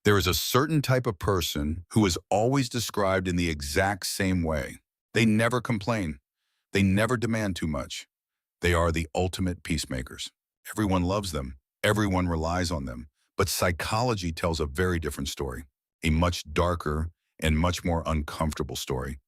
There is a certain type of person who is always described in the exact same way. They never complain. They never demand too much. They are the ultimate peacemakers. Everyone loves them. Everyone relies on them. But psychology tells a very different story, a much darker and much more uncomfortable story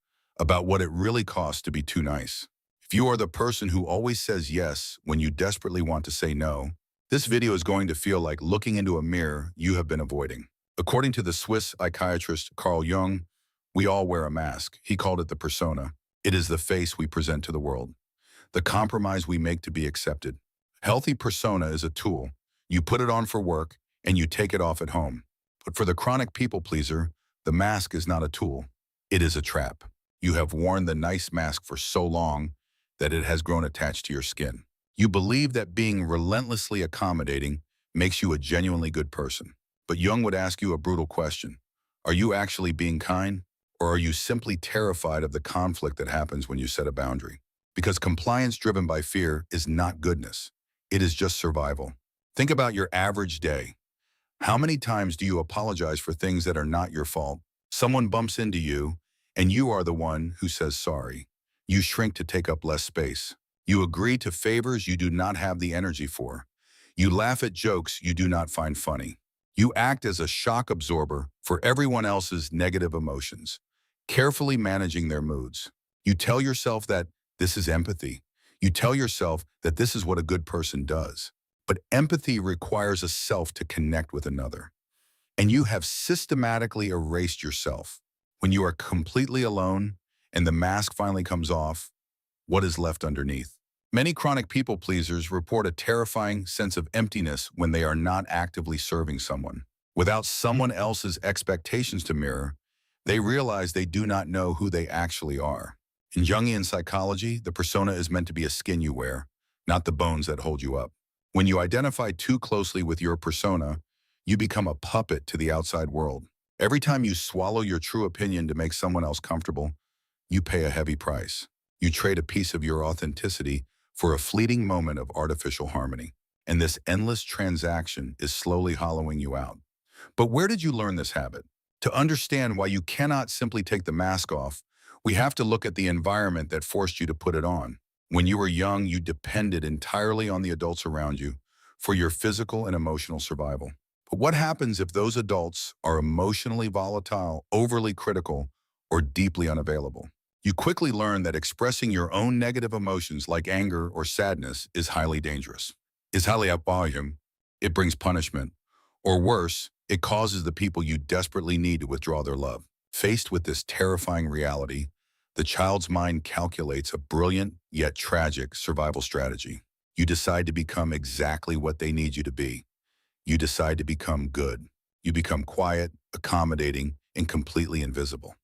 about what it really costs to be too nice. If you are the person who always says yes when you desperately want to say no, this video is going to feel like looking into a mirror you have been avoiding. According to the Swiss psychiatrist Carl Jung, we all wear a mask. He called it the persona. It is the face we present to the world, the compromise we make to be accepted. Healthy persona is a tool. You put it on for work and you take it off at home. But for the chronic people pleaser, the mask is not a tool. It is a trap. You have worn the nice mask for so long that it has grown attached to your skin. You believe that being relentlessly accommodating makes you a genuinely good person. But Jung would ask you a brutal question. Are you actually being kind? Or are you simply terrified of the conflict that happens when you set a boundary? Because compliance driven by fear is not goodness. It is just survival. Think about your average day. How many times do you apologize for things that are not your fault? Someone bumps into you, and you are the one who says sorry. You shrink to take up less space. You agree to favors you do not have the energy for. You laugh at jokes you do not find funny. You act as a shock absorber for everyone else's negative emotions, carefully managing their moods. You tell yourself that this is empathy. You tell yourself that this is what a good person does. But empathy requires a self to connect with another. And you have systematically erased yourself. When you are completely alone and the mask finally comes off, what is left underneath? Many chronic people pleasers report a terrifying sense of emptiness when they are not actively serving someone. Without someone else's expectations to mirror, they realize they do not know who they actually are. In Jungian psychology, the persona is meant to be a skin you wear, not the bones that hold you up. When you identify too closely with your persona, you become a puppet to the outside world. Every time you swallow your true opinion to make someone else comfortable, you pay a heavy price. You trade a piece of your authenticity for a fleeting moment of artificial harmony. And this endless transaction is slowly hollowing you out. But where did you learn this habit? To understand why you cannot simply take the mask off, we have to look at the environment that forced you to put it on. When you were young, you depended entirely on the adults around you for your physical and emotional survival. But what happens if those adults are emotionally volatile, overly critical, or deeply unavailable? You quickly learn that expressing your own negative emotions like anger or sadness is highly dangerous. Is highly unapologetic. It brings punishment. Or worse, it causes the people you desperately need to withdraw their love. Faced with this terrifying reality, the child's mind calculates a brilliant yet tragic survival strategy. You decide to become exactly what they need you to be. You decide to become good. You become quiet, accommodating, and completely invisible.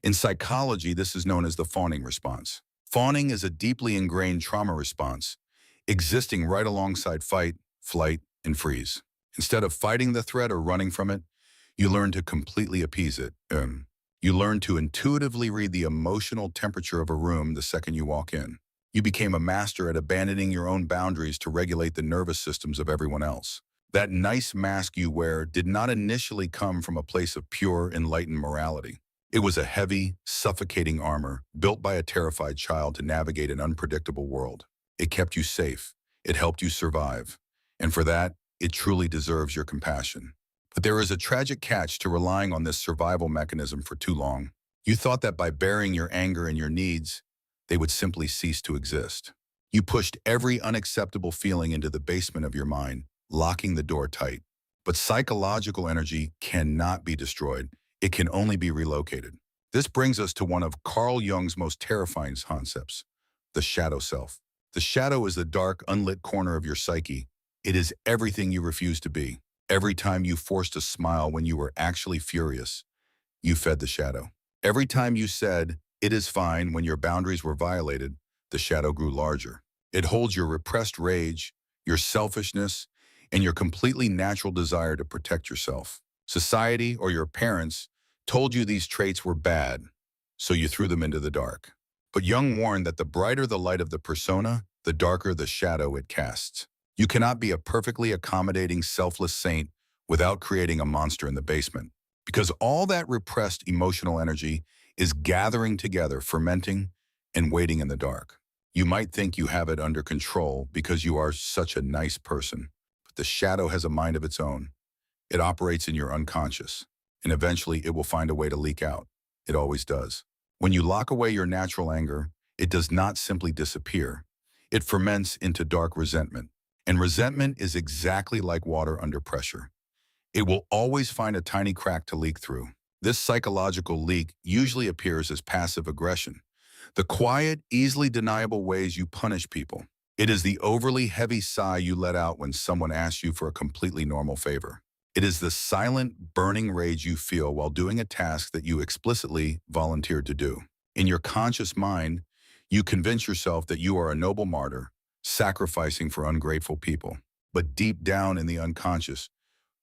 In psychology, this is known as the fawning response. Fawning is a deeply ingrained trauma response, existing right alongside fight, flight, and freeze. Instead of fighting the threat or running from it, you learn to completely appease it. You learn to intuitively read the emotional temperature of a room the second you walk in. You became a master at abandoning your own boundaries to regulate the nervous systems of everyone else. That nice mask you wear did not initially come from a place of pure, enlightened morality. It was a heavy, suffocating armor built by a terrified child to navigate an unpredictable world. It kept you safe. It helped you survive. And for that, it truly deserves your compassion. But there is a tragic catch to relying on this survival mechanism for too long. You thought that by bearing your anger and your needs, they would simply cease to exist. You pushed every unacceptable feeling into the basement of your mind, locking the door tight. But psychological energy cannot be destroyed. It can only be relocated. This brings us to one of Carl Jung's most terrifying concepts, the shadow self. The shadow is the dark, unlit corner of your psyche. It is everything you refuse to be. Every time you forced a smile when you were actually furious, you fed the shadow. Every time you said, "It is fine," when your boundaries were violated, the shadow grew larger. It holds your repressed rage, your selfishness, and your completely natural desire to protect yourself. Society or your parents told you these traits were bad, so you threw them into the dark. But Jung warned that the brighter the light of the persona, the darker the shadow it casts. You cannot be a perfectly accommodating, selfless saint without creating a monster in the basement. Because all that repressed emotional energy is gathering together, fermenting, and waiting in the dark. You might think you have it under control because you are such a nice person, but the shadow has a mind of its own. It operates in your unconscious, and eventually it will find a way to leak out. It always does. When you lock away your natural anger, it does not simply disappear. It ferments into dark resentment. And resentment is exactly like water under pressure. It will always find a tiny crack to leak through. This psychological leak usually appears as passive aggression, the quiet, easily deniable ways you punish people. It is the overly heavy sigh you let out when someone asks you for a completely normal favor. It is the silent, burning rage you feel while doing a task that you explicitly volunteered to do. In your conscious mind, you convince yourself that you are a noble martyr, sacrificing for ungrateful people. But deep down in the unconscious,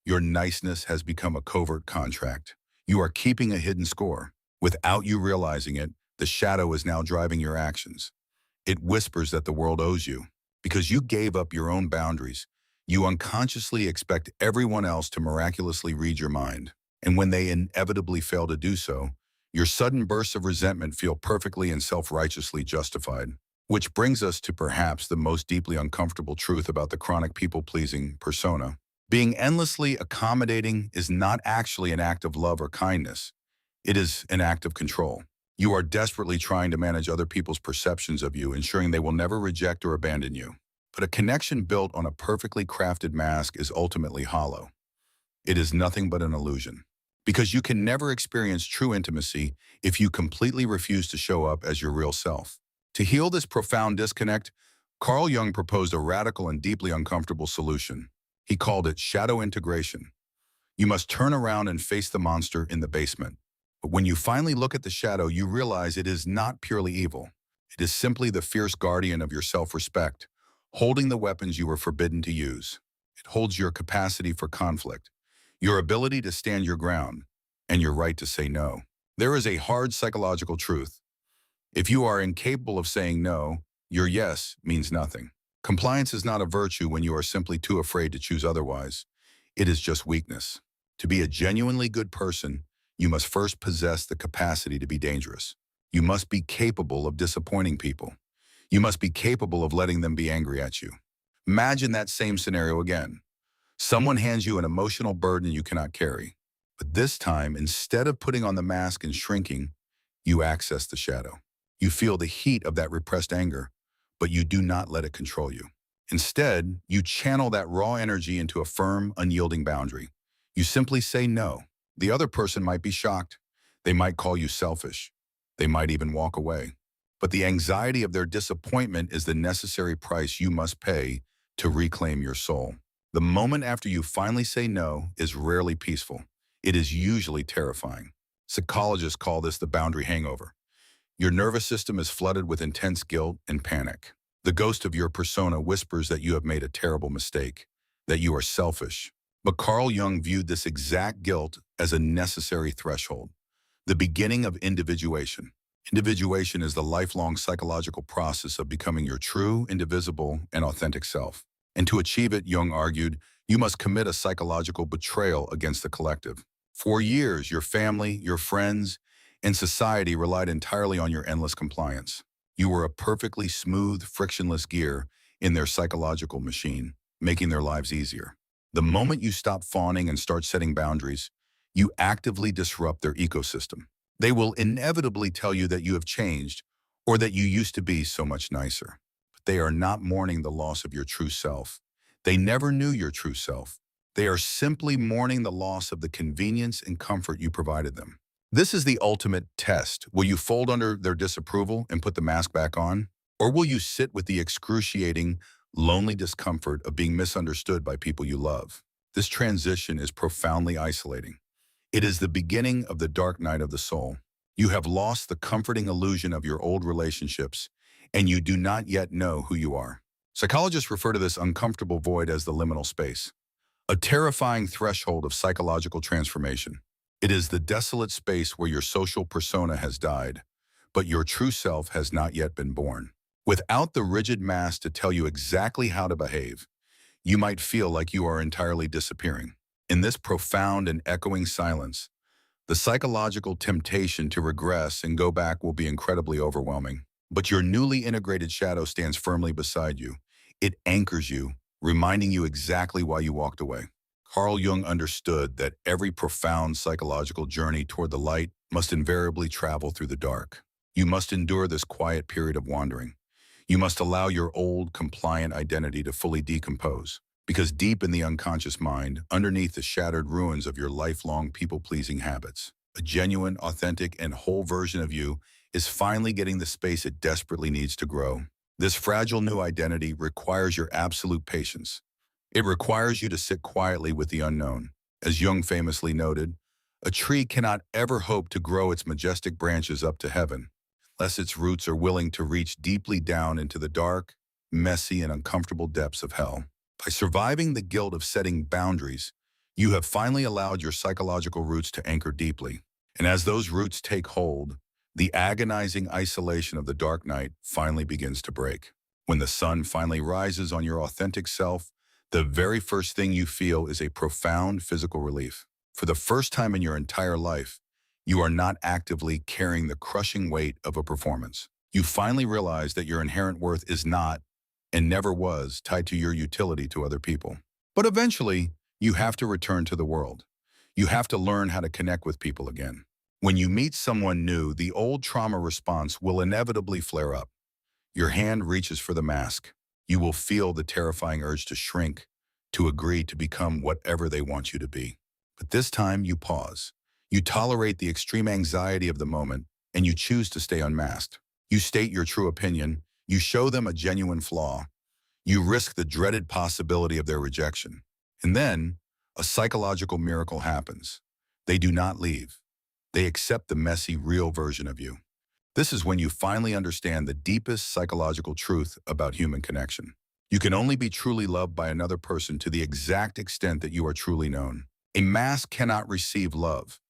your niceness has become a covert contract. You are keeping a hidden score. Without you realizing it, the shadow is now driving your actions. It whispers that the world owes you. Because you gave up your own boundaries, you unconsciously expect everyone else to miraculously read your mind. And when they inevitably fail to do so, your sudden bursts of resentment feel perfectly and self-righteously justified. Which brings us to perhaps the most deeply uncomfortable truth about the chronic people-pleasing persona. Being endlessly accommodating is not actually an act of love or kindness. It is an act of control. You are desperately trying to manage other people's perceptions of you, ensuring they will never reject or abandon you. But a connection built on a perfectly crafted mask is ultimately hollow. It is nothing but an illusion. Because you can never experience true intimacy if you completely refuse to show up as your real self. To heal this profound disconnect, Carl Jung proposed a radical and deeply uncomfortable solution. He called it shadow integration. You must turn around and face the monster in the basement. But when you finally look at the shadow, you realize it is not purely evil. It is simply the fierce guardian of your self-respect, holding the weapons you were forbidden to use. It holds your capacity for conflict, your ability to stand your ground, and your right to say no. There is a hard psychological truth. If you are incapable of saying no, your yes means nothing. Compliance is not a virtue when you are simply too afraid to choose otherwise. It is just weakness. To be a genuinely good person, you must first possess the capacity to be dangerous. You must be capable of disappointing people. You must be capable of letting them be angry at you. Imagine that same scenario again. Someone hands you an emotional burden you cannot carry. But this time, instead of putting on the mask and shrinking, you access the shadow. You feel the heat of that repressed anger, but you do not let it control you. Instead, you channel that raw energy into a firm, unyielding boundary. You simply say no. The other person might be shocked. They might call you selfish. They might even walk away. But the anxiety of their disappointment is the necessary price you must pay to reclaim your soul. The moment after you finally say no is rarely peaceful. It is usually terrifying. Psychologists call this the boundary hangover. Your nervous system is flooded with intense guilt and panic. The ghost of your persona whispers that you have made a terrible mistake, that you are selfish. But Carl Jung viewed this exact guilt as a necessary threshold, the beginning of individuation. Individuation is the lifelong psychological process of becoming your true, indivisible, and authentic self. And to achieve it, Jung argued, you must commit a psychological betrayal against the collective. For years, your family, your friends, and society relied entirely on your endless compliance. You were a perfectly smooth, frictionless gear in their psychological machine, making their lives easier. The moment you stop fawning and start setting boundaries, you actively disrupt their ecosystem. They will inevitably tell you that you have changed or that you used to be so much nicer. But they are not mourning the loss of your true self. They never knew your true self. They are simply mourning the loss of the convenience and comfort you provided them. This is the ultimate test. Will you fold under their disapproval and put the mask back on? Or will you sit with the excruciating, lonely discomfort of being misunderstood by people you love? This transition is profoundly isolating. It is the beginning of the dark night of the soul. You have lost the comforting illusion of your old relationships, and you do not yet know who you are. Psychologists refer to this uncomfortable void as the liminal space, a terrifying threshold of psychological transformation. It is the desolate space where your social persona has died, but your true self has not yet been born. Without the rigid mask to tell you exactly how to behave, you might feel like you are entirely disappearing. In this profound and echoing silence, the psychological temptation to regress and go back will be incredibly overwhelming. But your newly integrated shadow stands firmly beside you. It anchors you, reminding you exactly why you walked away. Carl Jung understood that every profound psychological journey toward the light must invariably travel through the dark. You must endure this quiet period of wandering. You must allow your old, compliant identity to fully decompose. Because deep in the unconscious mind, underneath the shattered ruins of your lifelong people-pleasing habits, a genuine, authentic, and whole version of you is finally getting the space it desperately needs to grow. This fragile new identity requires your absolute patience. It requires you to sit quietly with the unknown. As Jung famously noted, a tree cannot ever hope to grow its majestic branches up to heaven, unless its roots are willing to reach deeply down into the dark, messy, and uncomfortable depths of hell. By surviving the guilt of setting boundaries, you have finally allowed your psychological roots to anchor deeply. And as those roots take hold, the agonizing isolation of the dark night finally begins to break. When the sun finally rises on your authentic self, the very first thing you feel is a profound physical relief. For the first time in your entire life, you are not actively carrying the crushing weight of a performance. You finally realize that your inherent worth is not, and never was, tied to your utility to other people. But eventually, you have to return to the world. You have to learn how to connect with people again. When you meet someone new, the old trauma response will inevitably flare up. Your hand reaches for the mask. You will feel the terrifying urge to shrink, to agree to become whatever they want you to be. But this time, you pause. You tolerate the extreme anxiety of the moment, and you choose to stay unmasked. You state your true opinion. You show them a genuine flaw. You risk the dreaded possibility of their rejection. And then, a psychological miracle happens. They do not leave. They accept the messy, real version of you. This is when you finally understand the deepest psychological truth about human connection. You can only be truly loved by another person to the exact extent that you are truly known. A mask cannot receive love.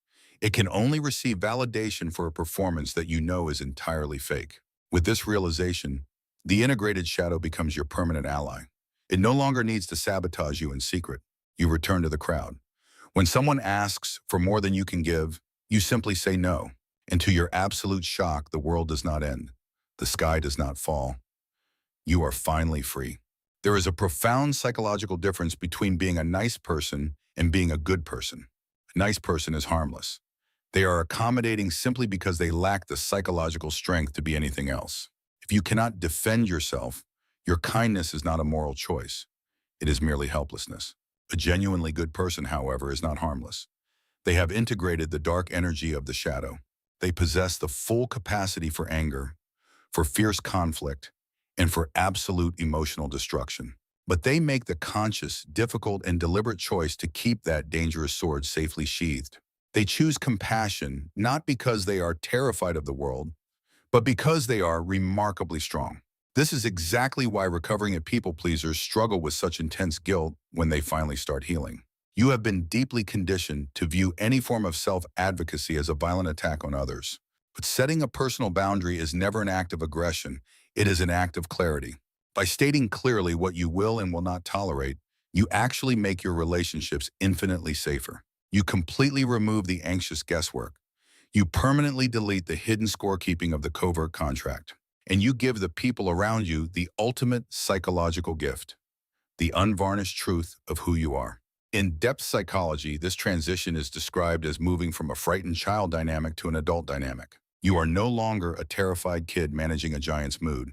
It can only receive validation for a performance that you know is entirely fake. With this realization, the integrated shadow becomes your permanent ally. It no longer needs to sabotage you in secret. You return to the crowd. When someone asks for more than you can give, you simply say no. And to your absolute shock, the world does not end. The sky does not fall. You are finally free. There is a profound psychological difference between being a nice person and being a good person. A nice person is harmless. They are accommodating simply because they lack the psychological strength to be anything else. If you cannot defend yourself, your kindness is not a moral choice. It is merely helplessness. A genuinely good person, however, is not harmless. They have integrated the dark energy of the shadow. They possess the full capacity for anger, for fierce conflict, and for absolute emotional destruction. But they make the conscious, difficult, and deliberate choice to keep that dangerous sword safely sheathed. They choose compassion not because they are terrified of the world, but because they are remarkably strong. This is exactly why recovering people pleasers struggle with such intense guilt when they finally start healing. You have been deeply conditioned to view any form of self-advocacy as a violent attack on others. But setting a personal boundary is never an act of aggression. It is an act of clarity. By stating clearly what you will and will not tolerate, you actually make your relationships infinitely safer. You completely remove the anxious guesswork. You permanently delete the hidden scorekeeping of the covert contract. And you give the people around you the ultimate psychological gift, the unvarnished truth of who you are. In depth psychology, this transition is described as moving from a frightened child dynamic to an adult dynamic. You are no longer a terrified kid managing a giant's mood.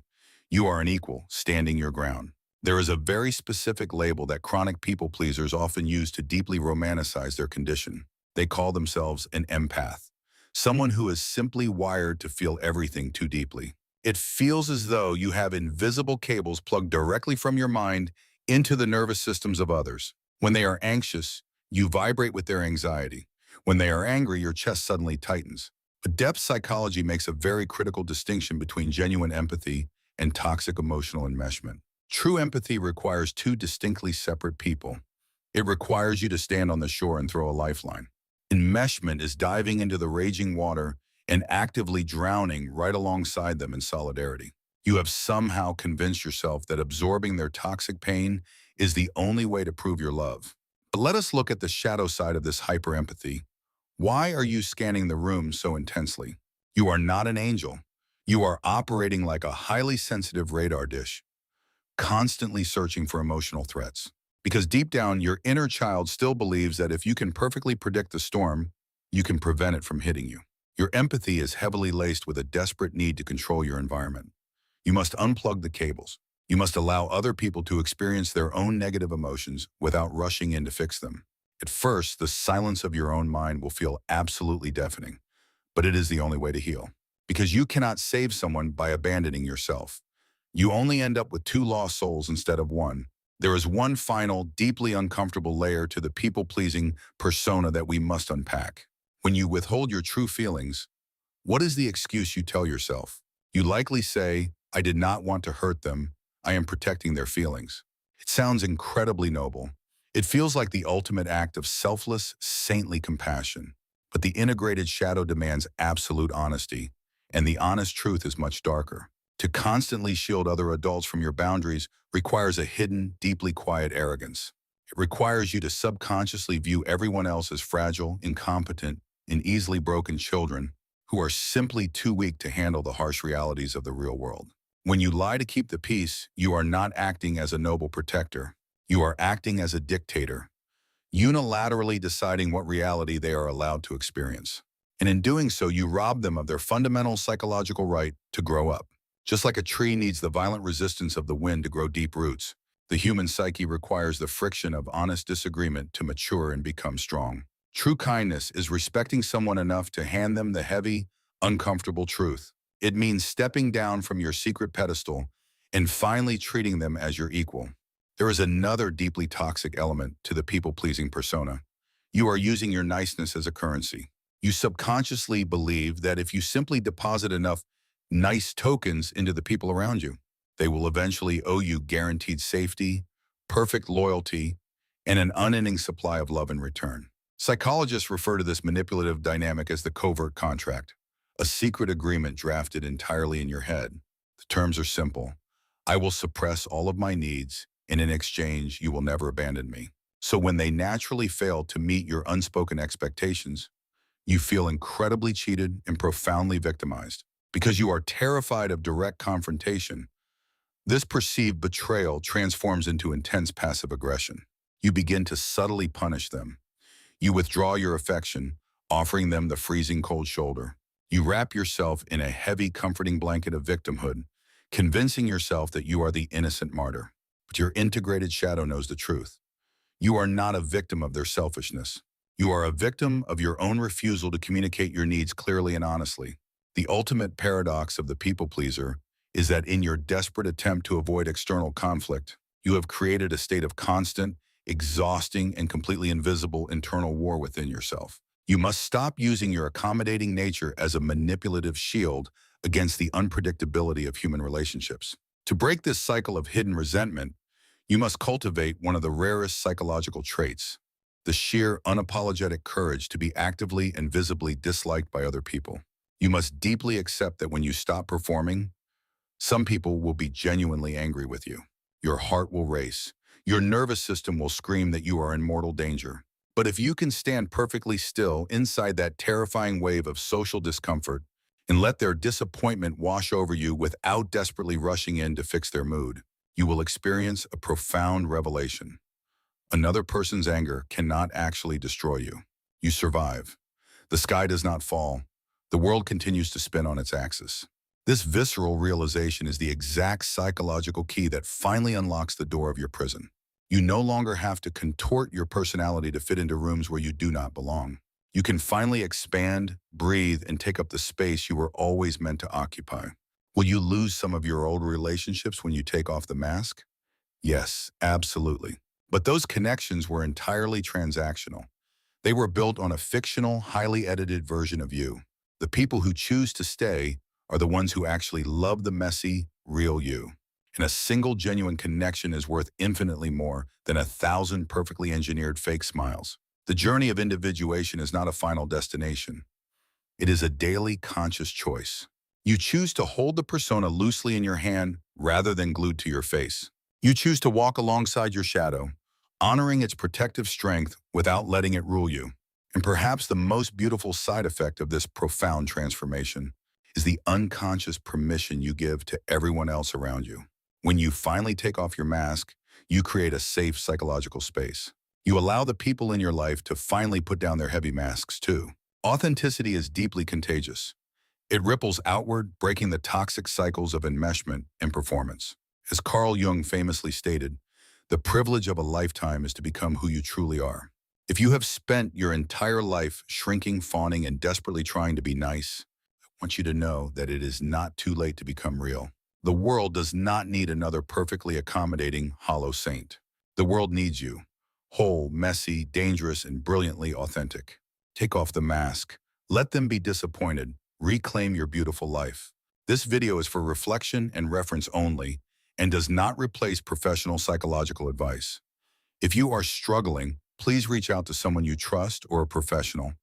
You are an equal, standing your ground. There is a very specific label that chronic people pleasers often use to deeply romanticize their condition. They call themselves an empath, someone who is simply wired to feel everything too deeply. It feels as though you have invisible cables plugged directly from your mind into the nervous systems of others. When they are anxious, you vibrate with their anxiety. When they are angry, your chest suddenly tightens. But depth psychology makes a very critical distinction between genuine empathy and toxic emotional enmeshment. True empathy requires two distinctly separate people. It requires you to stand on the shore and throw a lifeline. Enmeshment is diving into the raging water and actively drowning right alongside them in solidarity. You have somehow convinced yourself that absorbing their toxic pain is the only way to prove your love. But let us look at the shadow side of this hyper-empathy. Why are you scanning the room so intensely? You are not an angel. You are operating like a highly sensitive radar dish, constantly searching for emotional threats. Because deep down, your inner child still believes that if you can perfectly predict the storm, you can prevent it from hitting you. Your empathy is heavily laced with a desperate need to control your environment. You must unplug the cables. You must allow other people to experience their own negative emotions without rushing in to fix them. At first, the silence of your own mind will feel absolutely deafening, but it is the only way to heal. Because you cannot save someone by abandoning yourself. You only end up with two lost souls instead of one. There is one final, deeply uncomfortable layer to the people-pleasing persona that we must unpack. When you withhold your true feelings, what is the excuse you tell yourself? You likely say, I did not want to hurt them. I am protecting their feelings. It sounds incredibly noble. It feels like the ultimate act of selfless, saintly compassion. But the integrated shadow demands absolute honesty, and the honest truth is much darker. To constantly shield other adults from your boundaries requires a hidden, deeply quiet arrogance. It requires you to subconsciously view everyone else as fragile, incompetent, and easily broken children who are simply too weak to handle the harsh realities of the real world. When you lie to keep the peace, you are not acting as a noble protector. You are acting as a dictator, unilaterally deciding what reality they are allowed to experience. And in doing so, you rob them of their fundamental psychological right to grow up. Just like a tree needs the violent resistance of the wind to grow deep roots, the human psyche requires the friction of honest disagreement to mature and become strong. True kindness is respecting someone enough to hand them the heavy, uncomfortable truth. It means stepping down from your secret pedestal and finally treating them as your equal. There is another deeply toxic element to the people-pleasing persona. You are using your niceness as a currency. You subconsciously believe that if you simply deposit enough nice tokens into the people around you, they will eventually owe you guaranteed safety, perfect loyalty, and an unending supply of love in return. Psychologists refer to this manipulative dynamic as the covert contract, a secret agreement drafted entirely in your head. The terms are simple. I will suppress all of my needs, and in exchange, you will never abandon me. So when they naturally fail to meet your unspoken expectations, you feel incredibly cheated and profoundly victimized. Because you are terrified of direct confrontation, this perceived betrayal transforms into intense passive aggression. You begin to subtly punish them. You withdraw your affection, offering them the freezing cold shoulder. You wrap yourself in a heavy, comforting blanket of victimhood, convincing yourself that you are the innocent martyr. But your integrated shadow knows the truth. You are not a victim of their selfishness. You are a victim of your own refusal to communicate your needs clearly and honestly. The ultimate paradox of the people-pleaser is that in your desperate attempt to avoid external conflict, you have created a state of constant, exhausting, and completely invisible internal war within yourself. You must stop using your accommodating nature as a manipulative shield against the unpredictability of human relationships. To break this cycle of hidden resentment, you must cultivate one of the rarest psychological traits, the sheer unapologetic courage to be actively and visibly disliked by other people. You must deeply accept that when you stop performing, some people will be genuinely angry with you. Your heart will race. Your nervous system will scream that you are in mortal danger. But if you can stand perfectly still inside that terrifying wave of social discomfort and let their disappointment wash over you without desperately rushing in to fix their mood, you will experience a profound revelation. Another person's anger cannot actually destroy you. You survive. The sky does not fall. The world continues to spin on its axis. This visceral realization is the exact psychological key that finally unlocks the door of your prison. You no longer have to contort your personality to fit into rooms where you do not belong. You can finally expand, breathe, and take up the space you were always meant to occupy. Will you lose some of your old relationships when you take off the mask? Yes, absolutely. But those connections were entirely transactional. They were built on a fictional, highly edited version of you. The people who choose to stay are the ones who actually love the messy, real you. And a single genuine connection is worth infinitely more than 1,000 perfectly engineered fake smiles. The journey of individuation is not a final destination. It is a daily conscious choice. You choose to hold the persona loosely in your hand rather than glued to your face. You choose to walk alongside your shadow, honoring its protective strength without letting it rule you. And perhaps the most beautiful side effect of this profound transformation is the unconscious permission you give to everyone else around you. When you finally take off your mask, you create a safe psychological space. You allow the people in your life to finally put down their heavy masks too. Authenticity is deeply contagious. It ripples outward, breaking the toxic cycles of enmeshment and performance. As Carl Jung famously stated, the privilege of a lifetime is to become who you truly are. If you have spent your entire life shrinking, fawning, and desperately trying to be nice, I want you to know that it is not too late to become real. The world does not need another perfectly accommodating, hollow saint. The world needs you, whole, messy, dangerous, and brilliantly authentic. Take off the mask. Let them be disappointed. Reclaim your beautiful life. This video is for reflection and reference only and does not replace professional psychological advice. If you are struggling, please reach out to someone you trust or a professional.